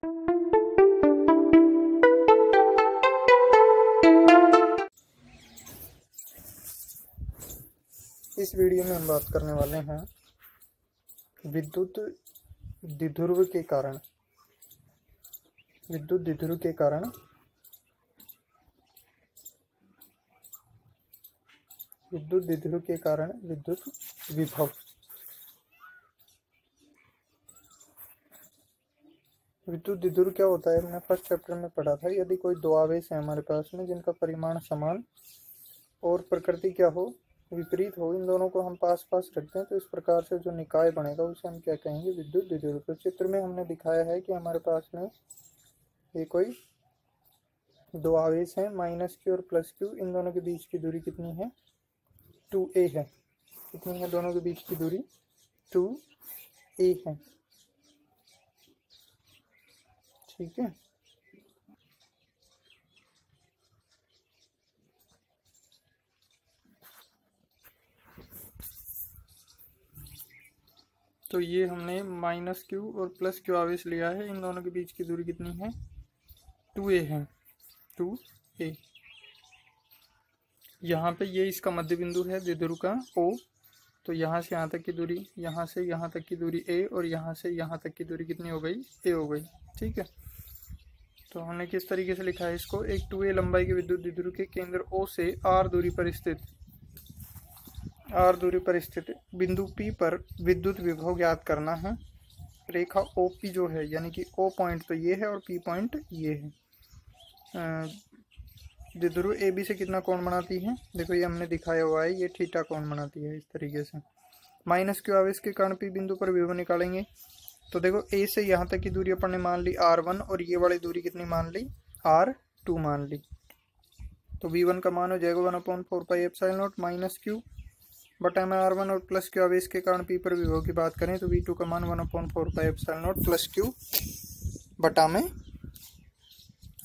इस वीडियो में हम बात करने वाले हैं विद्युत द्विध्रुव के कारण विद्युत विभव विद्युत द्विध्रुव क्या होता है, हमने फर्स्ट चैप्टर में पढ़ा था। यदि कोई दो आवेश है हमारे पास में जिनका परिमाण समान और प्रकृति क्या हो, विपरीत हो, इन दोनों को हम पास पास रखते हैं तो इस प्रकार से जो निकाय बनेगा उसे हम क्या कहेंगे, विद्युत द्विध्रुव। तो चित्र में हमने दिखाया है कि हमारे पास में ये कोई दो आवेश हैं, माइनस क्यू और प्लस क्यू। इन दोनों के बीच की दूरी कितनी है, 2a है। कितनी है दोनों के बीच की दूरी, 2a है। ठीक है, तो ये हमने माइनस क्यू और प्लस क्यू आवेश लिया है। इन दोनों के बीच की दूरी कितनी है, 2a है, 2a। यहाँ पे ये इसका मध्य बिंदु है द्विध्रुव का O, तो यहाँ से यहाँ तक की दूरी, यहाँ से यहाँ तक की दूरी a, और यहाँ से यहाँ तक की दूरी कितनी हो गई, a हो गई। ठीक है, तो हमने किस तरीके से लिखा है इसको, एक 2a लंबाई के विद्युत द्विध्रुव के केंद्र O से r दूरी पर स्थित बिंदु P पर विद्युत विभव ज्ञात करना है। रेखा OP जो है, यानी कि O पॉइंट तो ये है और P पॉइंट ये है, द्विध्रुव AB से कितना कोण बनाती है, देखो ये हमने दिखाया हुआ है, ये थीटा कोण बनाती है इस तरीके से। माइनस क्यू आवेश के कारण P बिंदु पर विभव निकालेंगे, तो देखो A से यहाँ तक की दूरी अपन ने मान ली R1 और ये वाली दूरी कितनी मान ली, R2 मान ली। तो V1 का मान हो जाएगा 1/4πε0 माइनस क्यू बटा में R1, और प्लस क्यू आवेश के कारण P पर विभव की बात करें तो V2 का मान 1/4πε0 प्लस क्यू बटा में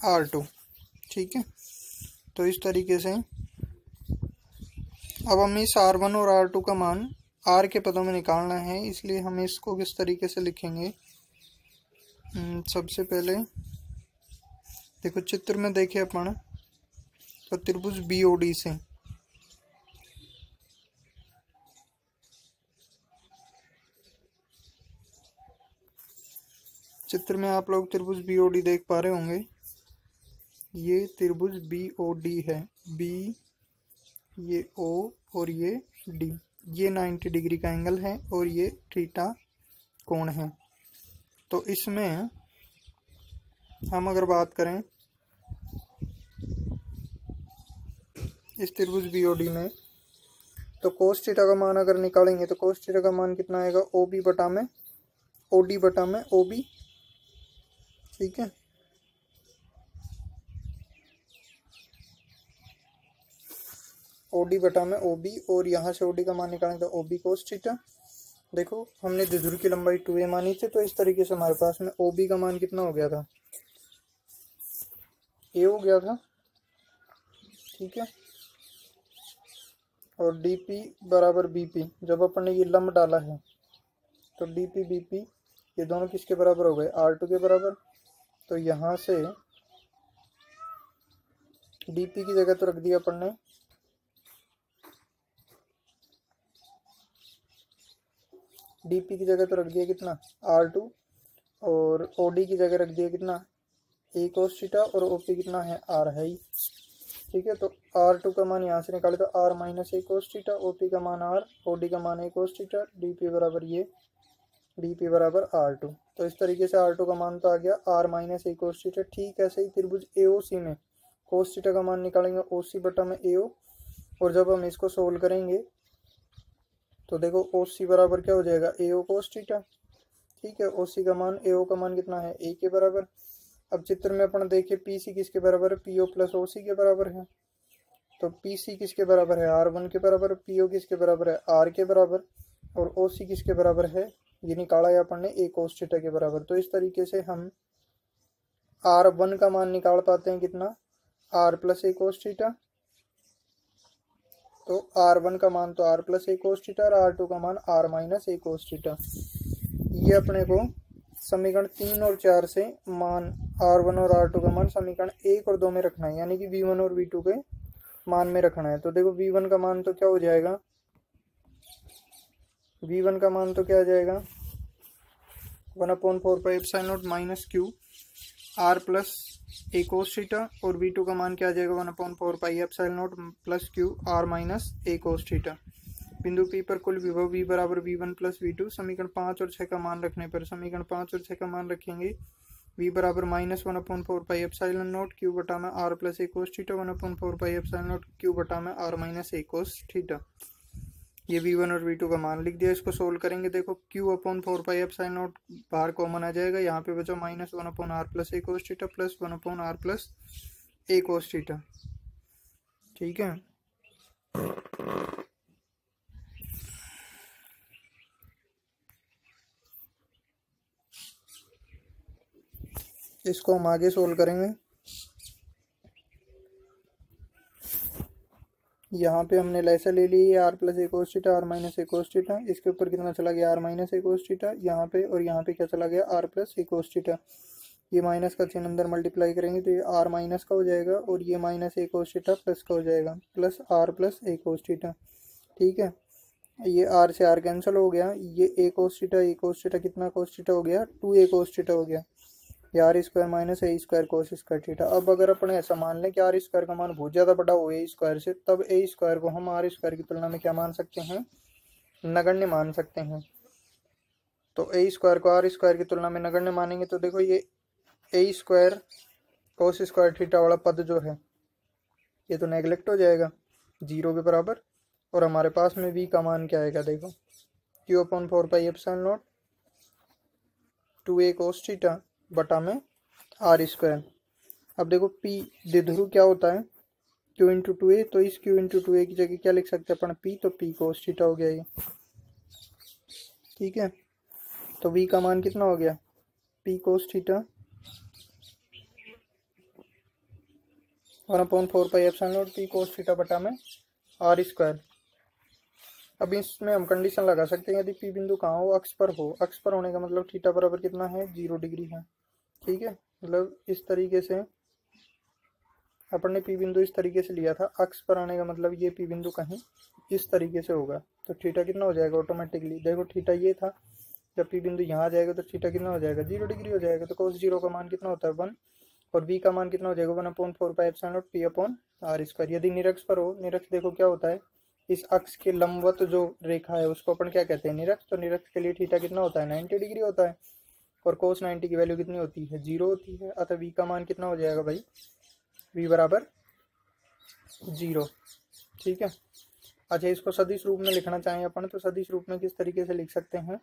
R2। ठीक है, तो इस तरीके से अब हम इस R1 और R2 का मान R के पदों में निकालना है, इसलिए हम इसको किस तरीके से लिखेंगे। सबसे पहले देखो चित्र में देखे अपन तो त्रिभुज BOD से चित्र में आप लोग त्रिभुज BOD देख पा रहे होंगे। ये त्रिभुज BOD है, B, ये O और ये D, ये 90 डिग्री का एंगल है और ये थीटा कोण है। तो इसमें हम अगर बात करें इस त्रिभुज BOD में, तो कोस थीटा का मान अगर निकालेंगे तो कोस थीटा का मान कितना आएगा, OB बटा में OD बटा में OB। ठीक है, OD बटा में OB, और यहाँ से OD का मान निकालेंगे तो OB कोस थीटा। देखो हमने द्विध्रुव की लंबाई 2a मानी थी, तो इस तरीके से हमारे पास में OB का मान कितना हो गया था, a हो गया था। ठीक है, और DP बराबर BP, जब अपन ने ये लंब डाला है तो DP BP ये दोनों किसके बराबर हो गए, R2 के बराबर। तो यहाँ से DP की जगह तो रख दिया अपन ने, DP की जगह तो रख दिया कितना, R2, और OD की जगह रख दिया कितना, a cos थीटा, और OP कितना है, R है ही। ठीक है, तो R2 का मान यहाँ से निकाले तो R minus a cos theta, OP का मान R, OD का मान a cos थीटा, DP बराबर ये, DP बराबर R2। तो इस तरीके से R2 का मान तो आ गया R minus a cos theta. ठीक ऐसे ही त्रिभुज AOC में cos थीटा का मान निकालेंगे OC बटा में AO, और जब हम इसको सोल्व करेंगे तो देखो OC बराबर क्या हो जाएगा, AO cos थीटा। ठीक है, OC का मान, AO का मान कितना है, A के बराबर। अब चित्र में अपन देखें PC किसके बराबर है, PO प्लस OC के बराबर है। तो PC किसके बराबर है, R1 के बराबर, PO किसके बराबर है, R के बराबर, और OC किसके बराबर है, ये निकाला है अपन ने a cos थीटा के बराबर। तो इस तरीके से हम R1 का मान निकाल पाते हैं कितना, R plus a cos theta. तो R1 का मान तो R plus a cos theta, और R2 का मान R minus a cos theta. ये अपने को समीकरण 3 और 4 से मान R1 और R2 का मान समीकरण 1 और 2 में रखना है, यानी कि V1 और V2 के मान में रखना है। तो देखो V1 का मान तो क्या हो जाएगा, V1 का मान तो क्या आ जाएगा 1/4πε0 माइनस क्यू R प्लस ए कोस थीटा, और V2 का मान क्या आ जाएगा 1/4πε0 प्लस क्यू R माइनस ए कोस थीटा। बिंदु P पर कुल विभव V बराबर V1 प्लस V2। समीकरण 5 और 6 का मान रखने पर, समीकरण 5 और 6 का मान रखेंगे V बराबर -1/4πε0 क्यू बटा में R प्लस ए कोस थीटा, 1/4πε0 क्यू बटा में R माइनस ए कोस थीटा। ये V1 और V2 का मान लिख दिया। इसको सोल्व करेंगे, देखो Q/4πε0 बाहर कॉमन आ जाएगा, यहाँ पे बचा -1/r प्लस ए cos theta plus 1/r plus ए कोस थीटा। ठीक है, इसको हम आगे सोल्व करेंगे। यहाँ पे हमने ऐसा ले ली आर प्लस ए कोस थीटा आर माइनस ए कोस थीटा, इसके ऊपर कितना चला गया आर माइनस ए कोस थीटा यहाँ पे, और यहाँ पे क्या चला गया आर प्लस ए कोस थीटा। ये माइनस का चिन्ह अंदर मल्टीप्लाई करेंगे तो ये आर माइनस का हो जाएगा, और ये माइनस ए कोस थीटा प्लस का हो जाएगा, प्लस आर प्लस ए कोस थीटा। ठीक है, ये आर से आर कैंसिल हो गया, ये ए कोस थीटा कितना कोस थीटा हो गया 2a कोस थीटा हो गया, ये R square minus A square cos square theta. अब अगर अपन ऐसा मान लें कि आर स्क्वायर का मान बहुत ज़्यादा बड़ा हो ए स्क्वायर से, तब ए स्क्वायर को हम आर स्क्वायर की तुलना में क्या मान सकते हैं, नगण्य मान सकते हैं। तो ए स्क्वायर को आर स्क्वायर की तुलना में नगण्य मानेंगे तो देखो ये ए स्क्वायर कोस स्क्वायर थीटा वाला पद जो है ये तो नेगलेक्ट हो जाएगा 0 के बराबर, और हमारे पास में v का मान क्या आएगा, देखो Q/4πε0 2a कोस थीटा बटा में आर स्क्वायर। अब देखो P द्विध्रुव क्या होता है Q इंटू 2a, तो इस Q इंटू 2a की जगह क्या लिख सकते हैं अपन P, तो P कोस थीटा हो गया ये। ठीक है, तो v का मान कितना हो गया P cos theta 1/4πε0 P cos theta बटा में आर स्क्वायर। अब इसमें हम कंडीशन लगा सकते हैं, यदि P बिंदु कहाँ हो, अक्ष पर हो, अक्ष पर होने का मतलब थीटा बराबर कितना है 0 डिग्री है। ठीक है, मतलब इस तरीके से अपन ने P बिंदु इस तरीके से लिया था, अक्ष पर आने का मतलब ये P बिंदु कहीं इस तरीके से होगा, तो थीटा कितना हो जाएगा ऑटोमेटिकली, देखो थीटा ये था, जब P बिंदु यहाँ आ जाएगा तो थीटा कितना हो जाएगा 0 डिग्री हो जाएगा। तो cos 0 का मान कितना होता है 1, और v का मान कितना हो जाएगा 1/4πε0 P/r²। यदि निरक्ष पर हो, निरक्ष देखो क्या होता है, इस अक्ष के लंबवत जो रेखा है उसको अपन क्या कहते हैं निरक्ष। तो निरक्ष के लिए थीटा कितना होता है 90 डिग्री होता है, और cos 90 की वैल्यू कितनी होती है 0 होती है। अतः v का मान कितना हो जाएगा भाई, v बराबर 0। ठीक है, अच्छा इसको सदिश रूप में लिखना चाहें अपन तो सदिश रूप में किस तरीके से लिख सकते हैं,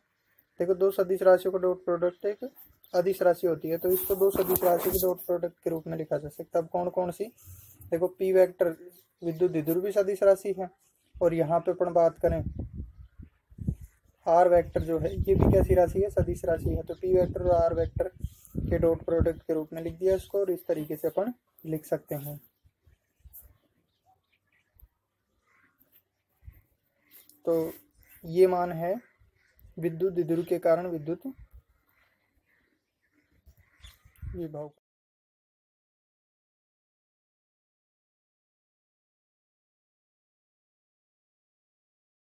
देखो दो सदिश राशियों का डॉट प्रोडक्ट एक अदिश राशि होती है, तो इसको दो सदिश राशि के डॉट प्रोडक्ट के रूप में लिखा जा सकता है। अब कौन कौन सी, देखो P वेक्टर विद्युत द्विध्रुव भी सदिश राशि है, और यहाँ पे अपन बात करें R वेक्टर जो है ये भी कैसी राशि है, सदिश राशि है। तो P वेक्टर और R वेक्टर के डॉट प्रोडक्ट के रूप में लिख दिया इसको, और इस तरीके से अपन लिख सकते हैं। तो ये मान है विद्युत द्विध्रुव के कारण विद्युत विभव।